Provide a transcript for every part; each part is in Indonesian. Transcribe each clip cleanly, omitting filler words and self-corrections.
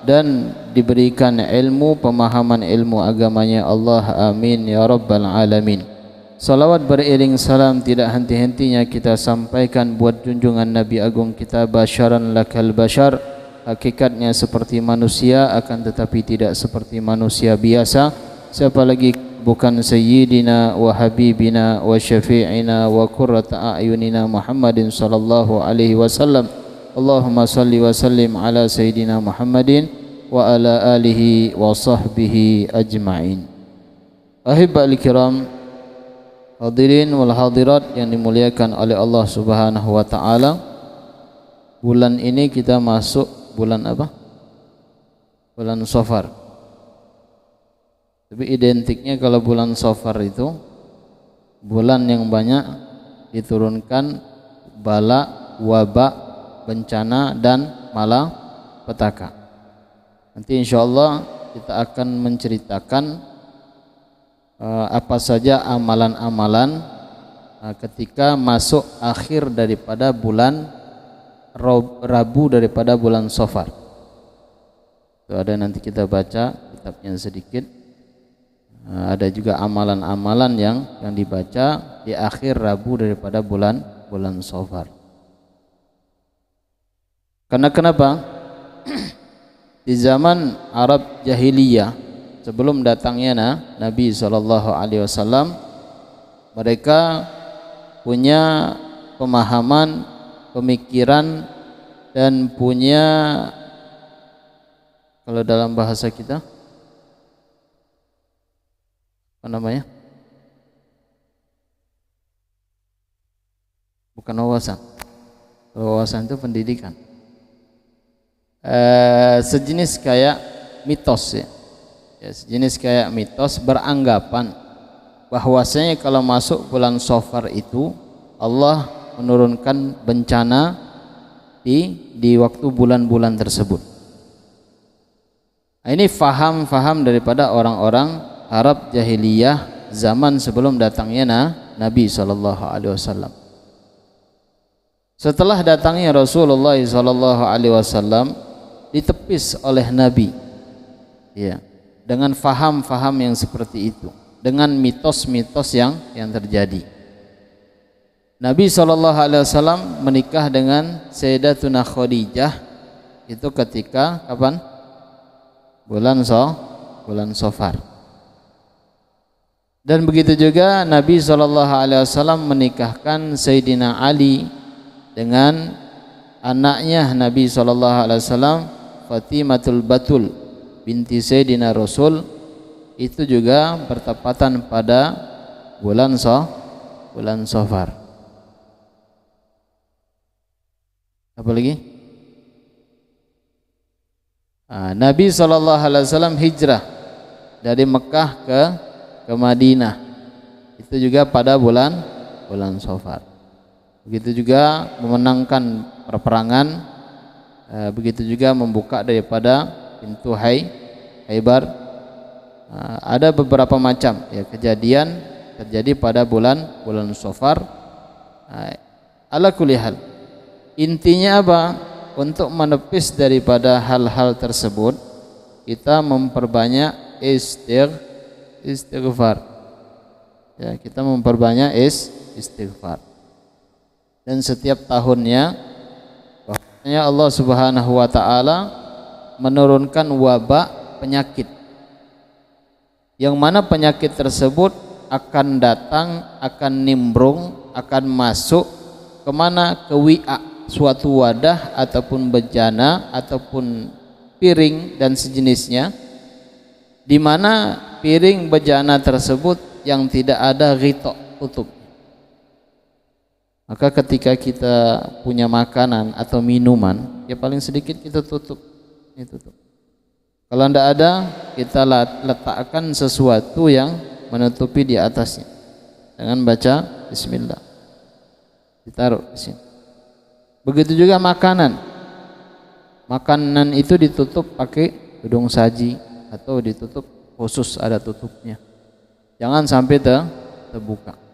dan diberikan ilmu, pemahaman ilmu agamanya Allah, amin ya rabbal alamin. Salawat beriring salam tidak henti-hentinya kita sampaikan buat junjungan Nabi Agung kita, basyaran lakal basyar, hakikatnya seperti manusia akan tetapi tidak seperti manusia biasa. Siapa lagi bukan sayyidina wa habibina wa syafi'ina wa qurrata a'yunina Muhammadin sallallahu alaihi wasallam. Allahumma salli wa sallim ala sayyidina Muhammadin wa ala alihi wa sahbihi ajma'in. Ahibbal kiram, hadirin wal hadirat yang dimuliakan oleh Allah Subhanahu wa taala. Bulan ini kita masuk bulan apa? Bulan Safar. Tapi identiknya kalau bulan Safar itu bulan yang banyak diturunkan bala, wabak, bencana dan malapetaka. Nanti insyaallah kita akan menceritakan apa saja amalan-amalan ketika masuk akhir daripada bulan Rabu daripada bulan Safar. Itu ada, nanti kita baca kitabnya sedikit. Ada juga amalan-amalan yang dibaca di akhir Rabu daripada bulan Safar. Karena kenapa? Di zaman Arab jahiliyah, sebelum datangnya Nabi SAW, mereka punya pemahaman, pemikiran, dan punya, kalau dalam bahasa kita apa namanya? Bukan wawasan. Wawasan itu pendidikan. Sejenis kayak mitos ya. Sejenis kayak mitos, beranggapan bahwasanya kalau masuk bulan Safar itu Allah menurunkan bencana di waktu bulan-bulan tersebut. Nah, ini faham daripada orang-orang Arab jahiliyah zaman sebelum datangnya Nabi SAW. Setelah datangnya Rasulullah SAW, ditepis oleh Nabi ya, dengan faham-faham yang seperti itu, dengan mitos-mitos yang terjadi. Nabi SAW menikah dengan Sayyidatuna Khadijah itu ketika kapan? Bulan Safar. Dan begitu juga Nabi SAW menikahkan Sayyidina Ali dengan anaknya Nabi SAW, Fatimatul Batul binti Sayyidina Rasul, itu juga bertepatan pada bulan Safar. Apa lagi? Nabi SAW hijrah dari Mekah ke Madinah, itu juga pada bulan Safar. Begitu juga memenangkan perperangan, begitu juga membuka daripada pintu Khaybar. Ada beberapa macam ya kejadian terjadi pada bulan Safar. Ala kulli hal, intinya apa? Untuk menepis daripada hal-hal tersebut, kita memperbanyak istighfar. Ya, kita memperbanyak istighfar. Dan setiap tahunnya bahwasanya Allah Subhanahu wa taala menurunkan wabak penyakit, yang mana penyakit tersebut akan datang, akan nimbrung, akan masuk kemana? Ke wi'a, suatu wadah ataupun bejana ataupun piring dan sejenisnya, di mana piring bejana tersebut yang tidak ada ghita, tutup. Maka ketika kita punya makanan atau minuman, ya paling sedikit kita tutup. Kalau tidak ada, kita letakkan sesuatu yang menutupi di atasnya dengan baca Bismillah, ditaruh di sini. Begitu juga makanan itu ditutup pakai hidung saji atau ditutup khusus, ada tutupnya, jangan sampai terbuka.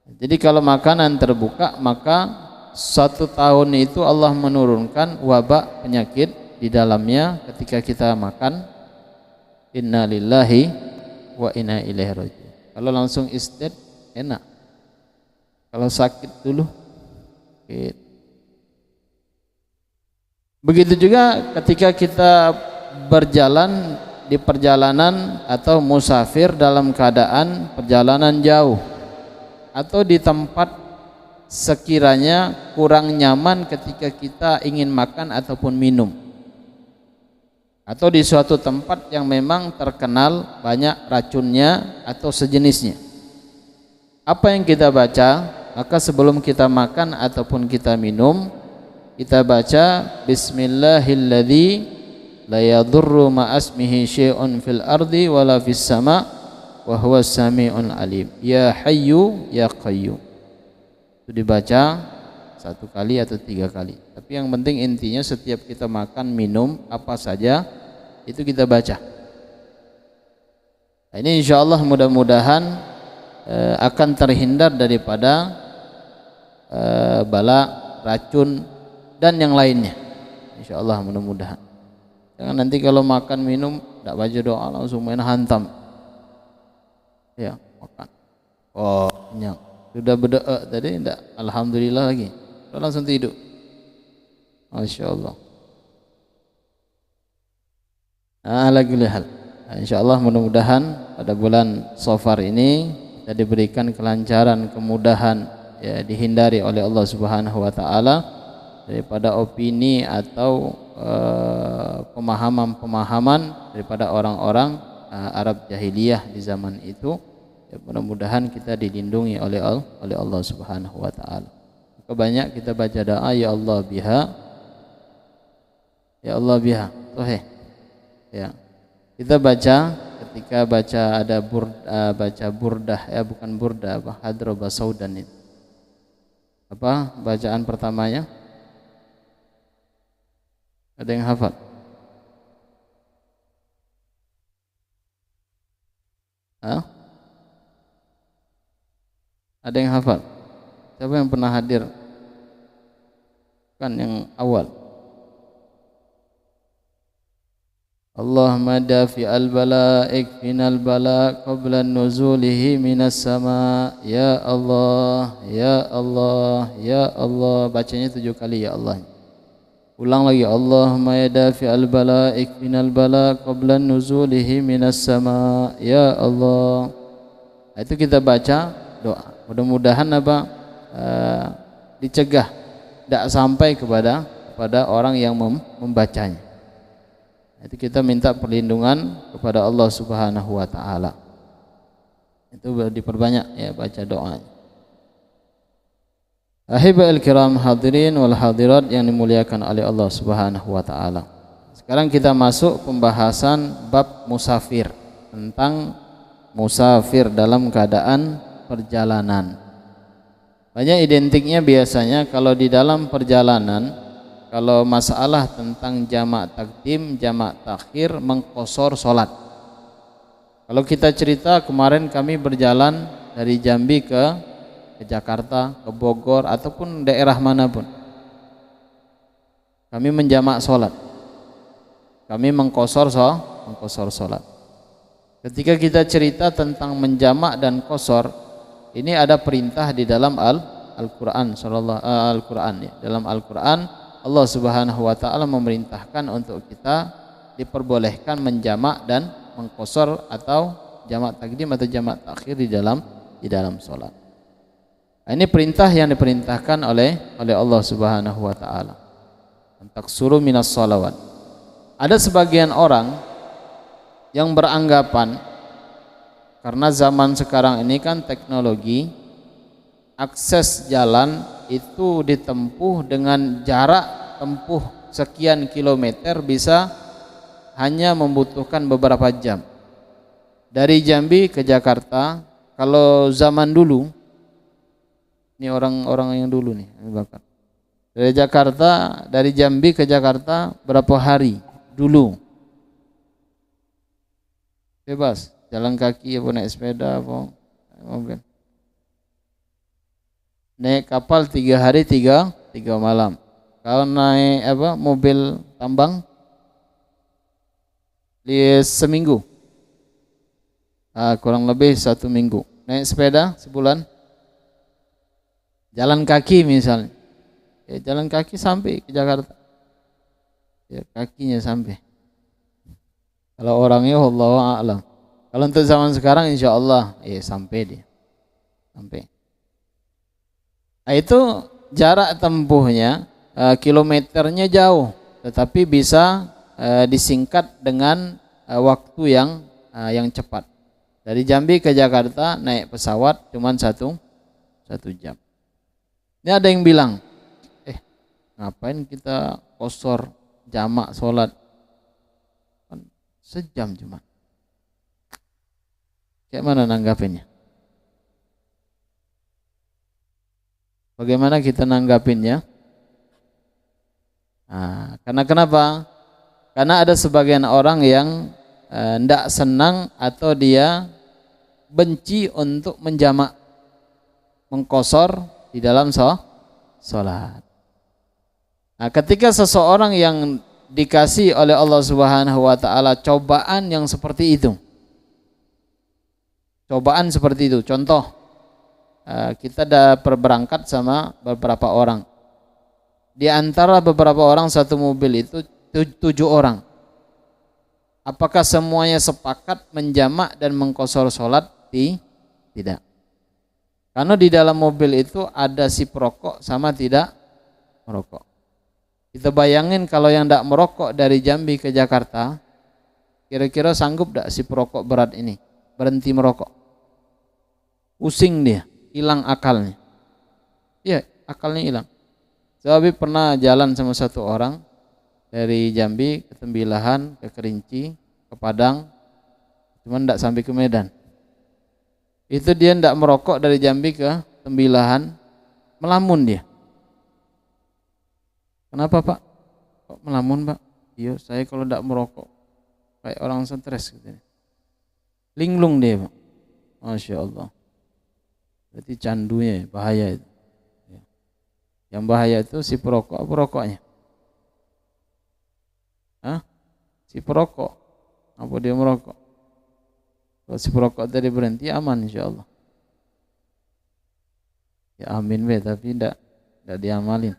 Jadi kalau makanan terbuka, maka satu tahun itu Allah menurunkan wabak penyakit di dalamnya ketika kita makan inna lillahi wa inna ilaihi raji'un. Kalau langsung isted enak. Kalau sakit dulu sakit. Begitu juga ketika kita berjalan di perjalanan atau musafir dalam keadaan perjalanan jauh atau di tempat sekiranya kurang nyaman ketika kita ingin makan ataupun minum, atau di suatu tempat yang memang terkenal banyak racunnya atau sejenisnya. Apa yang kita baca? Maka sebelum kita makan ataupun kita minum, kita baca bismillahilladzi la yadurru ma'asmihi syai'un fil ardi wala fis sama' wa huwas sami'un alim. Ya hayyu ya qayyum. Itu dibaca 1 kali atau 3 kali. Tapi yang penting intinya setiap kita makan minum apa saja itu kita baca. Nah, ini insyaallah mudah-mudahan akan terhindar daripada bala, racun dan yang lainnya. Insyaallah mudah-mudahan. Jangan nanti kalau makan minum tidak baca doa langsung main hantam. Ya, makan. Oh, kenyang. Sudah berdoa tadi tidak alhamdulillah lagi. Sudah langsung tidur. Masyaallah. Ala kulli hal. Insyaallah mudah-mudahan pada bulan Safar ini kita diberikan kelancaran, kemudahan, ya, dihindari oleh Allah Subhanahu wa taala daripada opini atau pemahaman-pemahaman daripada orang-orang Arab jahiliyah di zaman itu. Ya, mudah-mudahan kita dilindungi oleh Allah Subhanahu wa taala. Maka banyak kita baca doa ya Allah biha. Ya Allah biha. Sahih. Ya. Kita baca ketika baca ada baca burdah, ya bukan burdah, apa hadroba saudan itu. Apa bacaan pertamanya? Ada yang hafal? Hah? Ada yang hafal? Siapa yang pernah hadir? Kan yang awal. Allahumma dafi al-bala ikfinal bala qabla nuzulihi minas sama. Ya Allah, ya Allah, ya Allah. Bacanya 7 kali ya Allah. Ulang lagi. Allahumma ya dafi al-bala ikfinal bala qabla nuzulihi minas sama. Ya Allah. Itu kita baca doa. Mudah-mudahan dicegah tidak sampai kepada orang yang membacanya. Itu kita minta perlindungan kepada Allah Subhanahu wa taala. Itu diperbanyak ya baca doa. Ahibal kiram hadirin wal hadirat yang dimuliakan oleh Allah Subhanahu wa taala. Sekarang kita masuk pembahasan bab musafir, tentang musafir dalam keadaan perjalanan. Banyak identiknya biasanya kalau di dalam perjalanan, kalau masalah tentang jamak takdim, jamak takhir, mengqosor solat. Kalau kita cerita kemarin kami berjalan dari Jambi ke Jakarta, ke Bogor ataupun daerah manapun, kami menjamak solat, kami mengqosor solat. Ketika kita cerita tentang menjamak dan qosor, ini ada perintah di dalam Al-Quran, Al-Quran ya. Dalam Al-Quran Allah Subhanahu wa taala memerintahkan untuk kita diperbolehkan menjamak dan mengqosor atau jamak takdim atau jamak takhir di dalam salat. Ini perintah yang diperintahkan oleh Allah Subhanahu wa taala. Taksuru minas shalawat. Ada sebagian orang yang beranggapan karena zaman sekarang ini kan teknologi, akses jalan itu ditempuh dengan jarak tempuh sekian kilometer, bisa hanya membutuhkan beberapa jam. Dari Jambi ke Jakarta, kalau zaman dulu, ini orang-orang yang dulu nih, bakar. Dari Jakarta, dari Jambi ke Jakarta berapa hari dulu? Bebas, jalan kaki apa naik sepeda apa mobil. Naik kapal 3 hari 3 malam. Kalau naik mobil tambang seminggu, kurang lebih 1 minggu. Naik sepeda sebulan, jalan kaki misalnya, jalan kaki sampai ke Jakarta, kakinya sampai. Kalau orangnya Allahu a'lam. Kalau untuk zaman sekarang insya Allah sampai dia, sampai. Nah, itu jarak tempuhnya, kilometernya jauh, tetapi bisa disingkat dengan waktu yang cepat. Dari Jambi ke Jakarta naik pesawat cuma satu jam. Ini ada yang bilang, ngapain kita qosor jamak sholat, kan sejam cuma. Kayak mana nanggapinnya? Bagaimana kita nanggapinnya? Karena kenapa? Karena ada sebagian orang yang tidak senang atau dia benci untuk menjamak, mengqosor di dalam sholat. Nah, ketika seseorang yang dikasih oleh Allah Subhanahu wa taala cobaan yang seperti itu. Cobaan seperti itu. Contoh, kita ada berangkat sama beberapa orang. Di antara beberapa orang satu mobil itu 7 orang. Apakah semuanya sepakat menjamak dan mengqosor sholat? Tidak. Karena di dalam mobil itu ada si perokok sama tidak merokok. Kita bayangin kalau yang tidak merokok dari Jambi ke Jakarta, kira-kira sanggup tidak si perokok berat ini berhenti merokok? Pusing dia, hilang akalnya. Iya, akalnya hilang. Saya pernah jalan sama satu orang dari Jambi ke Tembilahan, ke Kerinci, ke Padang, cuman tidak sampai ke Medan. Itu dia tidak merokok dari Jambi ke Tembilahan, melamun dia. Kenapa Pak? Kok melamun Pak? Iya, saya kalau tidak merokok kayak orang stres gitu. Linglung dia Pak. Masya Allah. Berarti candunya bahaya itu. Yang bahaya itu si perokok, perokoknya. Si perokok. Apa dia merokok? Kalau si perokok tadi berhenti aman insyaallah. Ya amin be, tapi tidak diamalin.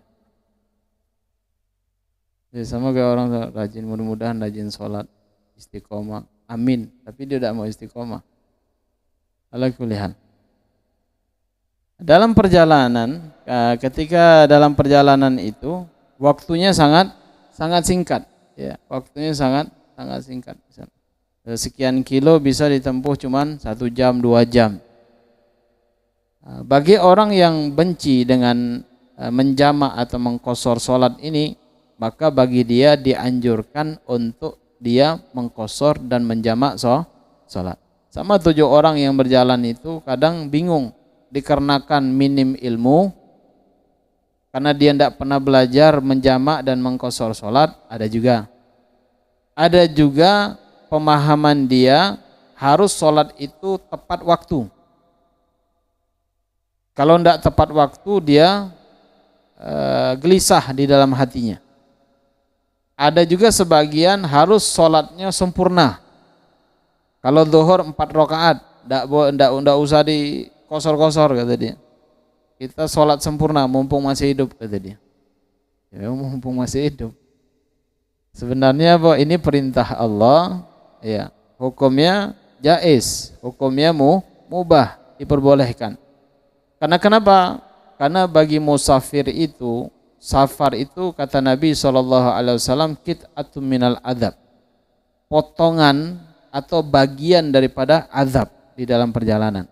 Jadi sama kayak orang rajin, mudah-mudahan rajin sholat, istiqomah. Amin, tapi dia tidak mau istiqomah. Ala kulli hal. Dalam perjalanan, ketika dalam perjalanan itu waktunya sangat singkat, ya, waktunya sangat singkat. Sekian kilo bisa ditempuh cuman 1 jam 2 jam. Bagi orang yang benci dengan menjamak atau mengqosor sholat ini, maka bagi dia dianjurkan untuk dia mengqosor dan menjamak sholat. Sama 7 orang yang berjalan itu kadang bingung dikarenakan minim ilmu, karena dia tidak pernah belajar menjamak dan mengqosor sholat. Ada juga pemahaman dia harus sholat itu tepat waktu. Kalau tidak tepat waktu dia gelisah di dalam hatinya. Ada juga sebagian harus sholatnya sempurna. Kalau zuhur 4 rakaat, tidak usah dikosor-kosor kata dia. Kita sholat sempurna mumpung masih hidup kata dia. Ya, mumpung masih hidup. Sebenarnya ini perintah Allah. Ya, hukumnya jaiz, hukumnya mubah, diperbolehkan. Karena kenapa? Karena bagi musafir itu, safar itu kata Nabi SAW, qit'atun minal adzab, potongan atau bagian daripada azab di dalam perjalanan.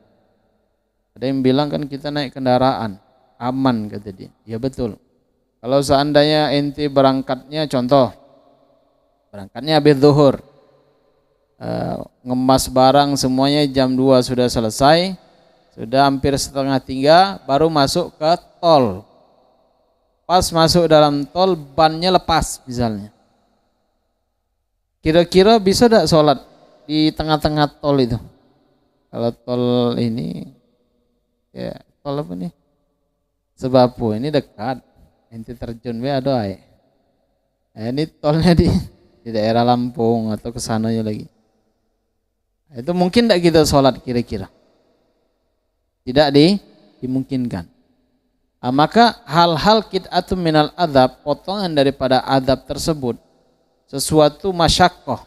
Ada yang bilang kan kita naik kendaraan aman kata dia. Ya betul. Kalau seandainya ente berangkatnya, contoh berangkatnya habis zuhur, ngemas barang semuanya jam 2 sudah selesai, sudah hampir 2:30 baru masuk ke tol. Pas masuk dalam tol bannya lepas misalnya, kira-kira bisa tidak sholat di tengah-tengah tol itu? Kalau tol ini, ya tol apa nih, Sebapu ini dekat, ente terjun be aduh ay. Ini tolnya di di daerah Lampung atau ke sananya lagi. Itu mungkin tidak kita sholat kira-kira? Tidak dimungkinkan. Maka hal-hal qit'atun minal adab, potongan daripada adab tersebut, sesuatu masyaqqah,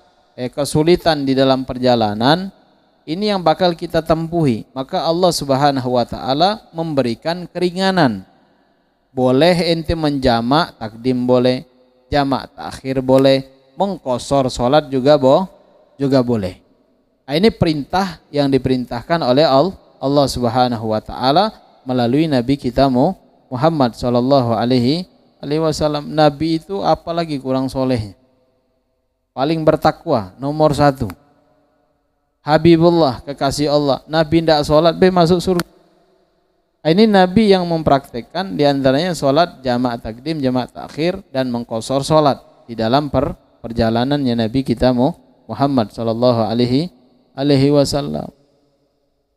kesulitan di dalam perjalanan, ini yang bakal kita tempuhi. Maka Allah Subhanahu wa taala memberikan keringanan. Boleh ente menjamak takdim boleh, jamak takhir boleh, mengqashar salat juga boleh. Ini perintah yang diperintahkan oleh Allah Subhanahu wa taala melalui nabi kita Muhammad sallallahu alaihi wasallam. Nabi itu apalagi kurang solehnya, paling bertakwa, nomor 1. Habibullah, kekasih Allah. Nabi tidak sholat masuk surga. Ini nabi yang mempraktekkan diantaranya sholat jamak takdim, jamak takhir, dan mengqashar sholat di dalam perjalanannya nabi kita Muhammad sallallahu alaihi wasallam.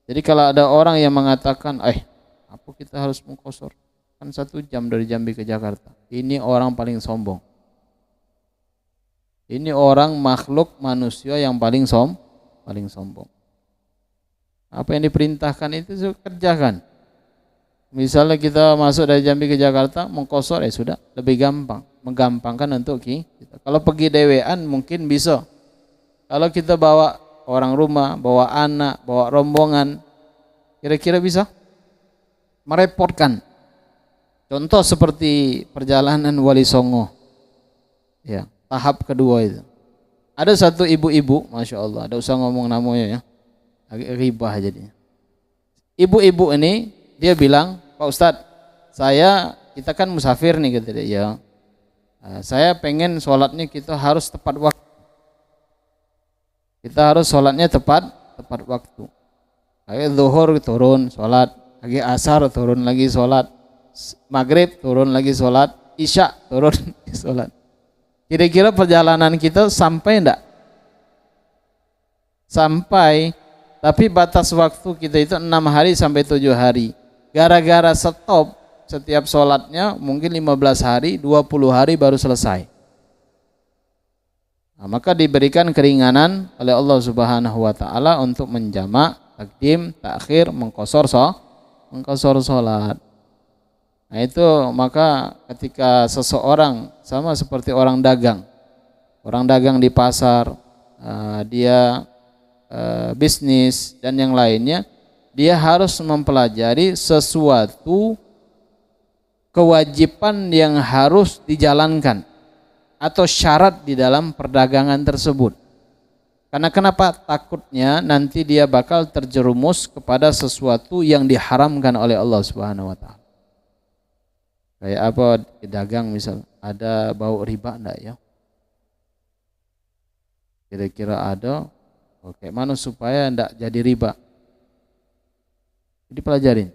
Jadi kalau ada orang yang mengatakan, apa kita harus mengqashar? Kan 1 jam dari Jambi ke Jakarta. Ini orang paling sombong. Ini orang makhluk manusia yang paling sombong. Apa yang diperintahkan itu kerjakan. Misalnya kita masuk dari Jambi ke Jakarta, mengqashar sudah, lebih gampang, menggampangkan untuk kita. Kalau pergi dewean mungkin bisa. Kalau kita bawa orang rumah, bawa anak, bawa rombongan, kira-kira bisa? Merepotkan. Contoh seperti perjalanan Wali Songo, ya, tahap kedua itu. Ada satu ibu-ibu, masya Allah, ada usah ngomong namanya ya, agak ribah jadinya. Ibu-ibu ini dia bilang, Pak Ustadz, kita kan musafir nih, gitu dia. Ya, saya pengen sholatnya kita harus tepat waktu. Kita harus sholatnya tepat waktu. Kayak zuhur turun sholat, lagi asar turun lagi sholat, maghrib turun lagi sholat, isya turun lagi sholat. Kira-kira perjalanan kita sampai enggak? Sampai, tapi batas waktu kita itu 6 hari sampai 7 hari. Gara-gara stop setiap sholatnya mungkin 15 hari, 20 hari baru selesai. Maka diberikan keringanan oleh Allah Subhanahu wa taala untuk menjamak, takdim, takhir, mengqashar sholat. Nah itu, maka ketika seseorang sama seperti orang dagang di pasar, dia bisnis dan yang lainnya, dia harus mempelajari sesuatu kewajiban yang harus dijalankan atau syarat di dalam perdagangan tersebut. Karena kenapa? Takutnya nanti dia bakal terjerumus kepada sesuatu yang diharamkan oleh Allah Subhanahu wa taala. Kayak apa, dagang misal, ada bau riba enggak ya? Kira-kira ada, kayak mana supaya enggak jadi riba? Dipelajarin.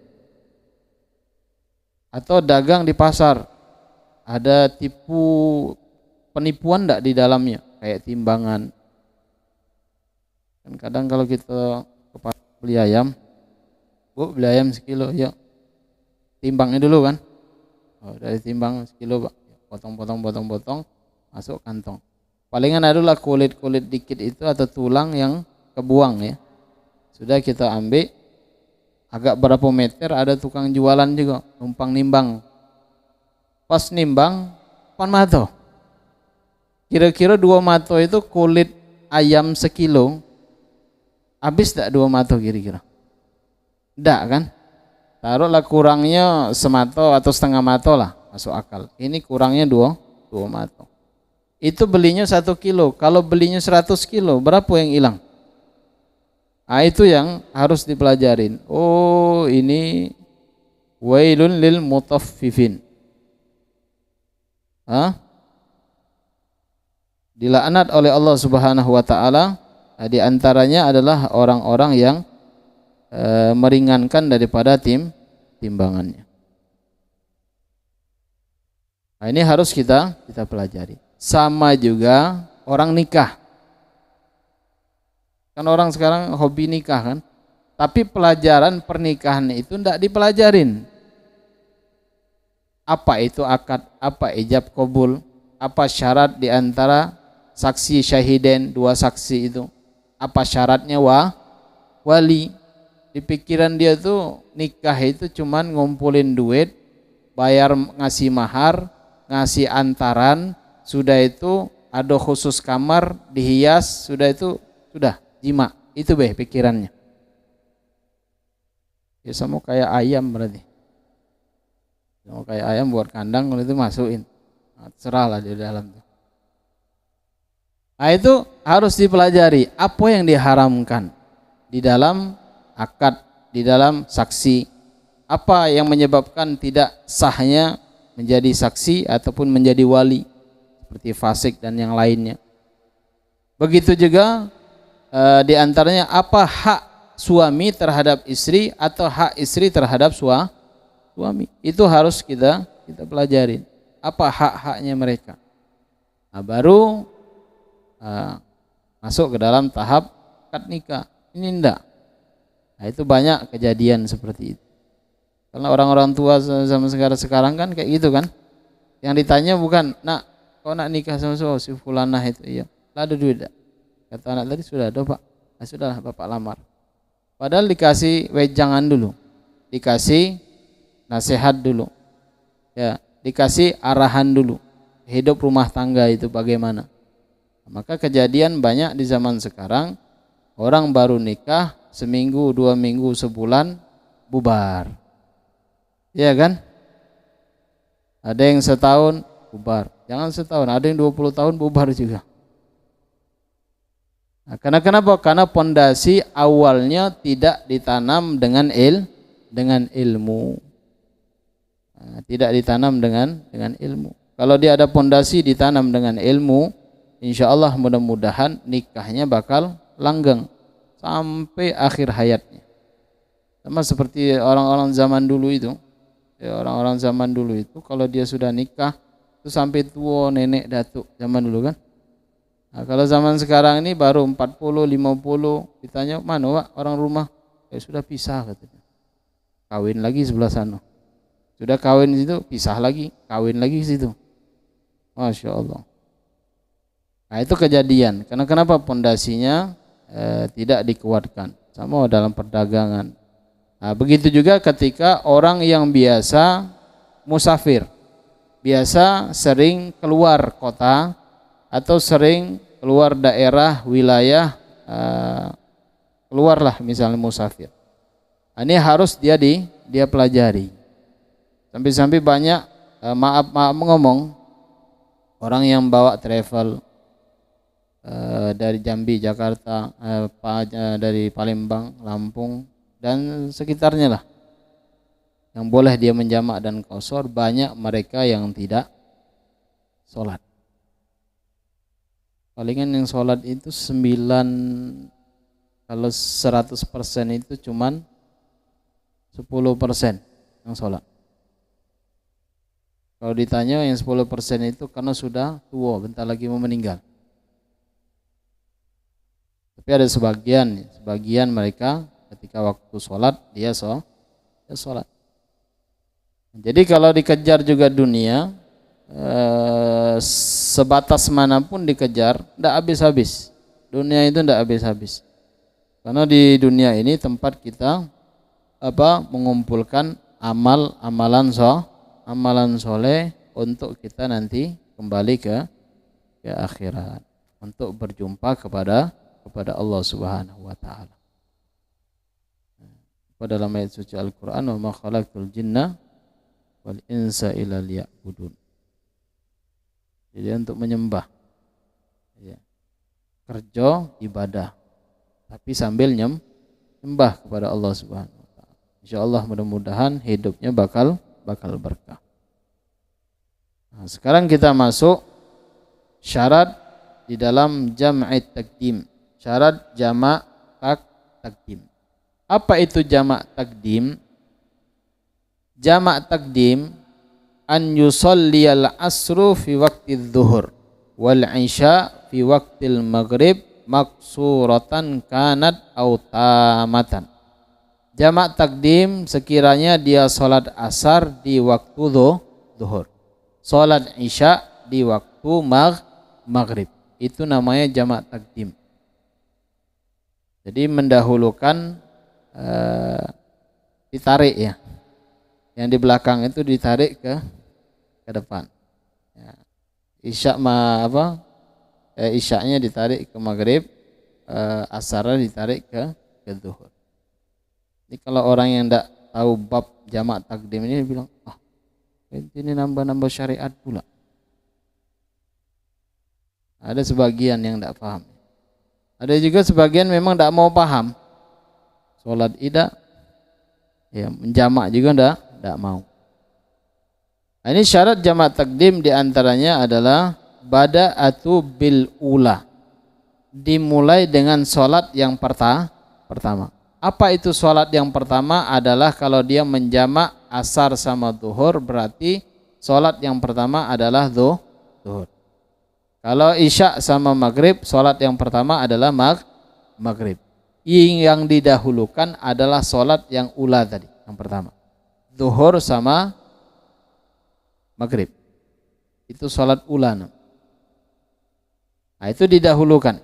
Atau dagang di pasar, ada penipuan enggak di dalamnya? Kayak timbangan. Kan kadang kalau kita ke pasar beli ayam, Bu, beli ayam sekilo, ya. Timbangnya dulu kan? Dari timbang sekilo, potong, masuk kantong. Palingan adalah kulit dikit itu atau tulang yang kebuang ya. Sudah kita ambil, agak berapa meter ada tukang jualan juga, numpang nimbang. Pas nimbang, pan mato. Kira-kira 2 mato itu kulit ayam sekilo, habis tak 2 mato kira-kira? Enggak kan? Taruhlah kurangnya semato atau setengah mato lah, masuk akal. Ini kurangnya 2 mato. Itu belinya 1 kilo. Kalau belinya 100 kilo, berapa yang hilang? Itu yang harus dipelajarin. Oh, ini wailun lil mutaffifin. Dilaknat oleh Allah Subhanahu wa taala. Di antaranya adalah orang-orang yang meringankan daripada timbangannya. Nah, ini harus kita pelajari. Sama juga orang nikah. Kan orang sekarang hobi nikah kan, tapi pelajaran pernikahan itu tidak dipelajarin. Apa itu akad, apa ijab kabul, apa syarat di antara saksi syahiden, 2 saksi itu. Apa syaratnya wali? Di pikiran dia tuh nikah itu cuman ngumpulin duit, bayar ngasih mahar, ngasih antaran, sudah itu ada khusus kamar, dihias, sudah itu sudah jima. Itu pikirannya. Ya sama kayak ayam berarti. Sama kayak ayam buat kandang, kalau itu masukin. Nah, terserahlah di dalam tuh. Nah itu harus dipelajari apa yang diharamkan di dalam akad, di dalam saksi, apa yang menyebabkan tidak sahnya menjadi saksi ataupun menjadi wali seperti fasik dan yang lainnya. Begitu juga di antaranya apa hak suami terhadap istri atau hak istri terhadap suami. Itu harus kita pelajarin. Apa hak-haknya mereka. Nah, baru masuk ke dalam tahap akad nikah. Ini enggak. Nah, itu banyak kejadian seperti itu. Karena orang-orang tua zaman sekarang kan kayak gitu kan. Yang ditanya bukan, "Nak, kau nak nikah sama si fulanah itu?" Iya. "Lah ada duit tak?" Kata anak tadi, "Sudah ada, Pak." "Nah, sudahlah Bapak lamar." Padahal dikasih wejangan dulu. Dikasih nasihat dulu. Ya, dikasih arahan dulu. Hidup rumah tangga itu bagaimana. Maka kejadian banyak di zaman sekarang, orang baru nikah seminggu, 2 minggu, sebulan bubar. Iya kan? Ada yang setahun bubar. Jangan setahun, ada yang 20 tahun bubar juga. Nah, karena kenapa? Karena pondasi awalnya tidak ditanam dengan ilmu. Nah, tidak ditanam dengan ilmu. Kalau dia ada pondasi ditanam dengan ilmu, insya Allah mudah-mudahan nikahnya bakal langgeng sampai akhir hayatnya. Sama seperti orang-orang zaman dulu itu. Ya, orang-orang zaman dulu itu kalau dia sudah nikah itu sampai tua, nenek, datuk zaman dulu kan. Nah, kalau zaman sekarang ini baru 40, 50 ditanya, "Mana Pak orang rumah?" "Ya sudah pisah," katanya. Kawin lagi sebelah sana. Sudah kawin di situ, pisah lagi, kawin lagi di situ. Masya Allah. Nah itu kejadian. Karena kenapa? Pondasinya tidak dikuatkan. Sama dalam perdagangan. Nah begitu juga ketika orang yang biasa musafir, biasa sering keluar kota atau sering keluar daerah, wilayah, keluarlah misalnya musafir. Nah, ini harus dia pelajari. Sampai-sampai banyak maaf ngomong orang yang bawa travel dari Jambi, Jakarta, dari Palembang, Lampung dan sekitarnya lah, yang boleh dia menjamak dan qashar, banyak mereka yang tidak sholat. Palingan yang sholat itu 9, kalau 100% itu cuman 10% yang sholat. Kalau ditanya yang 10% itu karena sudah tua, bentar lagi mau meninggal. Tapi ada sebagian mereka ketika waktu sholat dia sholat. Jadi kalau dikejar juga dunia, sebatas manapun dikejar, tidak habis-habis. Dunia itu tidak habis-habis. Karena di dunia ini tempat kita mengumpulkan amalan soleh untuk kita nanti kembali ke akhirat, untuk berjumpa kepada Allah Subhanahu wa taala. Pada dalam ayat suci Al-Qur'an, "Wa ma khalaqtul jinna wal insa illa liya'budun." Jadi untuk menyembah, ya, kerja ibadah, tapi sambil nyembah kepada Allah Subhanahu wa taala. Insyaallah mudah-mudahan hidupnya bakal berkah. Nah, sekarang kita masuk syarat di dalam jam'i takdim. Syarat jamak takdim. Apa itu jamak takdim? Jamak takdim an yusalliyal asru fi waqti dhuhur wal isya fi waqtil maghrib maksuratan kanat aw tamatan. Jamak takdim sekiranya dia sholat asar di waktu zuhur, sholat isya di waktu maghrib. Itu namanya jamak takdim. Jadi mendahulukan ditarik ya. Yang di belakang itu ditarik ke depan. Ya. Isyaknya ditarik ke maghrib, asarnya ditarik ke zuhur. Jadi kalau orang yang tidak tahu bab jamak takdim ini bilang, ini nambah-nambah syariat pula. Ada sebagian yang tidak paham. Ada juga sebagian memang tidak mau paham. Sholat ida, ya menjamak juga tidak mau. Nah, ini syarat jamak takdim diantaranya adalah bada'atu bil ula, dimulai dengan sholat yang pertama. Apa itu sholat yang pertama? Adalah kalau dia menjamak asar sama zuhur, berarti sholat yang pertama adalah zuhur. Kalau isya sama maghrib, sholat yang pertama adalah maghrib. Yang didahulukan adalah sholat yang ula tadi, yang pertama, zuhur sama maghrib. Itu sholat ula. Nah, itu didahulukan.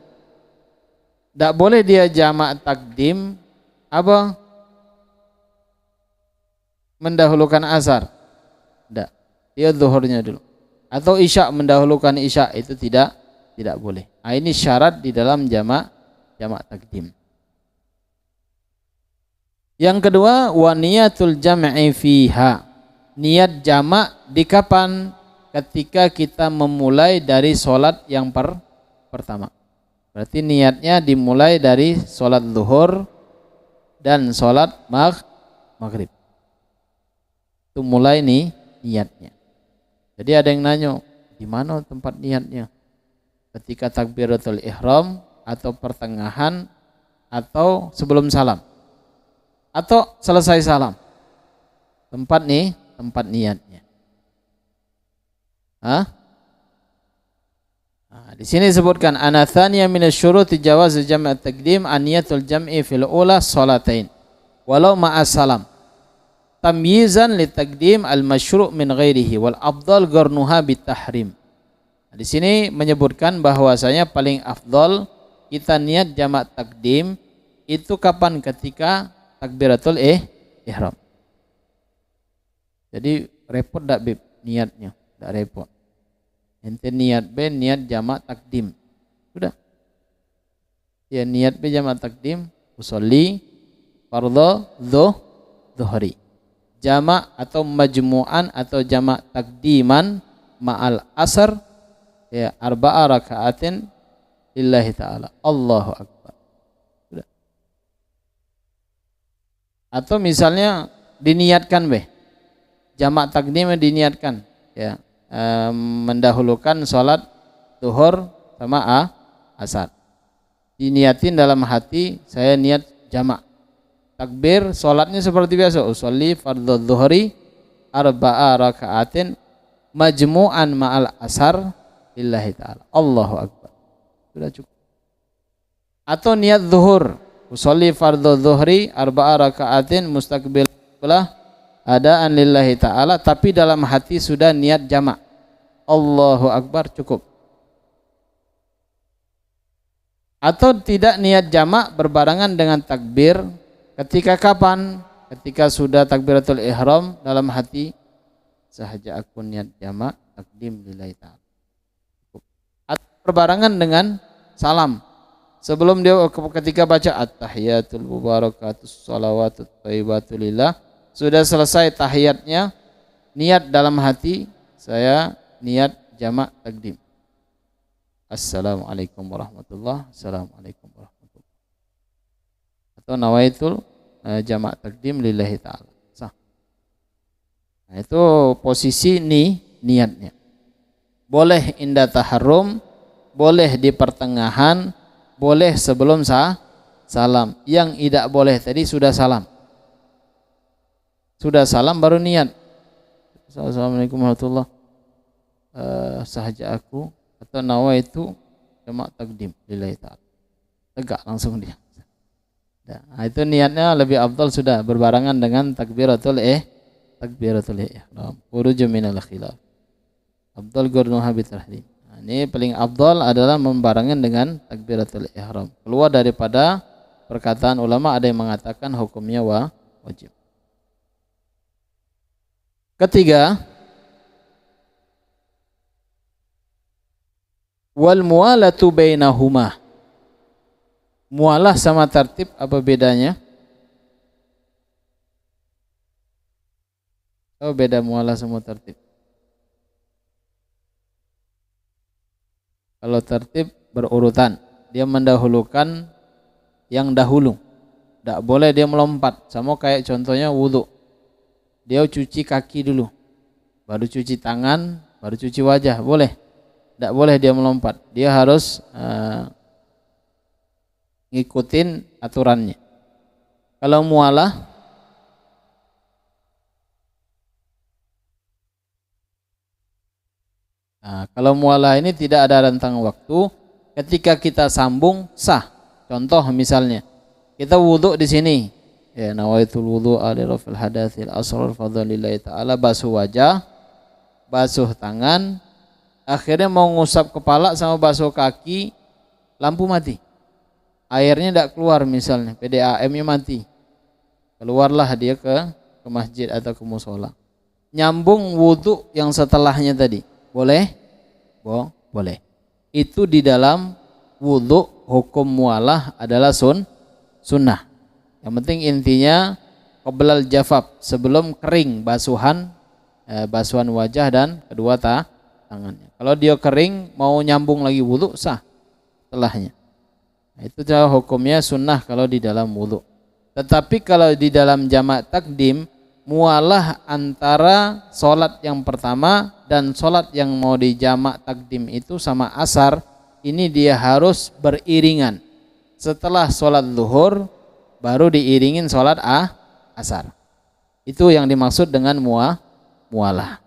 Tidak boleh dia jamak takdim mendahulukan asar. Tidak. Dia zuhurnya dulu. Atau isya mendahulukan isya, itu tidak boleh. Nah, ini syarat di dalam jamak takdim. Yang kedua, wa niyatul jam'i fiha. Niat jamak di kapan? Ketika kita memulai dari sholat yang pertama. Berarti niatnya dimulai dari sholat zuhur dan sholat maghrib. Itu mulai nih niatnya. Jadi ada yang nanya, di mana tempat niatnya? Ketika takbiratul ihram, atau pertengahan, atau sebelum salam, atau selesai salam? Tempat niatnya. Nah, di sini disebutkan anatsaniya minasyuruti jawaz jam' at-taqdim aniyatul jam'i fil ula shalatain walau ma'as salam tamyizan li taqdim al-masyru' min ghairihi wal afdal qarnuha bitahrim. Di sini menyebutkan bahwasanya paling afdal kita niat jamak takdim itu kapan? Ketika takbiratul ihram. Jadi repot tak Bib niatnya? Tak repot. Ente niat B, niat jamak takdim. Sudah. Ya niat B jamak takdim, usolli fardhu dhuhri. Jamak atau majmu'an atau jamak takdiman ma'al asar, ya arba'a raka'atin lillahi ta'ala. Allahu akbar. Sudah. Atau misalnya diniatkan B. Jamak takdim diniatkan, ya. Mendahulukan sholat zuhur sama asar. Diniatin dalam hati, saya niat jamak. Takbir, sholatnya seperti biasa. Usolli fardhu dhuhri arba'a raka'atin majmu'an ma'al asar lillahi ta'ala. Allahu akbar. Sudah cukup. Atau niat zuhur. Usolli fardhu dhuhri arba'a raka'atin mustaqbil qiblah adaan lillahi ta'ala, tapi dalam hati sudah niat jamak. Allahu akbar, cukup. Atau tidak niat jamak berbarengan dengan takbir. Ketika kapan? Ketika sudah takbiratul ihram, dalam hati sahaja aku niat jamak takdim lillahi ta'ala. Atau berbarengan dengan salam. Sebelum dia ketika baca at-tahiyatul mubarakatus salawatut thayyibatu lillah, sudah selesai tahiyatnya, niat dalam hati, saya niat jamak takdim. Assalamualaikum warahmatullahi wabarakatuh. Assalamualaikum warahmatullahi wabarakatuh. Atau nawaitul jamak takdim lillahi ta'ala. Sah. Nah, itu posisi niatnya. Boleh inda taharrum, boleh di pertengahan, boleh sebelum salam. Yang tidak boleh tadi sudah salam. Sudah salam baru niat. Assalamualaikum warahmatullahi wabarakatuh. Sahaja aku atau nawaitu jamak takdim lillahi ta'ala. Tegak langsung dia. Nah, itu niatnya lebih afdal sudah berbarengan dengan takbiratul ihram. Khuruj minal khilaf. Afdal qarnuha bitahrim. Ini paling afdal adalah membarengkan dengan takbiratul ihram. Keluar daripada perkataan ulama, ada yang mengatakan hukumnya wajib. Ketiga, wal mualatu bainahuma. Mualah sama tartib apa bedanya? Oh, beda mualah sama tartib. Kalau tertib berurutan, dia mendahulukan yang dahulu. Tidak boleh dia melompat. Sama kayak contohnya wudhu. Dia cuci kaki dulu, baru cuci tangan, baru cuci wajah. Boleh. Tidak boleh dia melompat. Dia harus ngikutin aturannya. Kalau mualah, kalau mualah ini tidak ada rentang waktu. Ketika kita sambung sah. Contoh misalnya, kita wudhu di sini. Ya, nawaitul wudhu'a li raf'il hadatsil asrar fadlillahi ta'ala, basuh wajah, basuh tangan, akhirnya mau ngusap kepala sama basuh kaki, lampu mati. Airnya tidak keluar misalnya, PDAM-nya mati. Keluarlah dia ke masjid atau ke mushola. Nyambung wudhu yang setelahnya tadi. Boleh? Boleh. Itu di dalam wudhu hukum mualah adalah sunnah. Yang penting intinya qoblal jafaf, sebelum kering basuhan wajah dan kedua tangannya. Kalau dia kering mau nyambung lagi wudhu sah setelahnya. Nah, itu cara hukumnya sunnah kalau di dalam wudhu. Tetapi kalau di dalam jamak takdim, mualah antara solat yang pertama dan solat yang mau dijamak takdim itu sama asar, ini dia harus beriringan. Setelah solat zuhur baru diiringin solat asar. Itu yang dimaksud dengan mualah.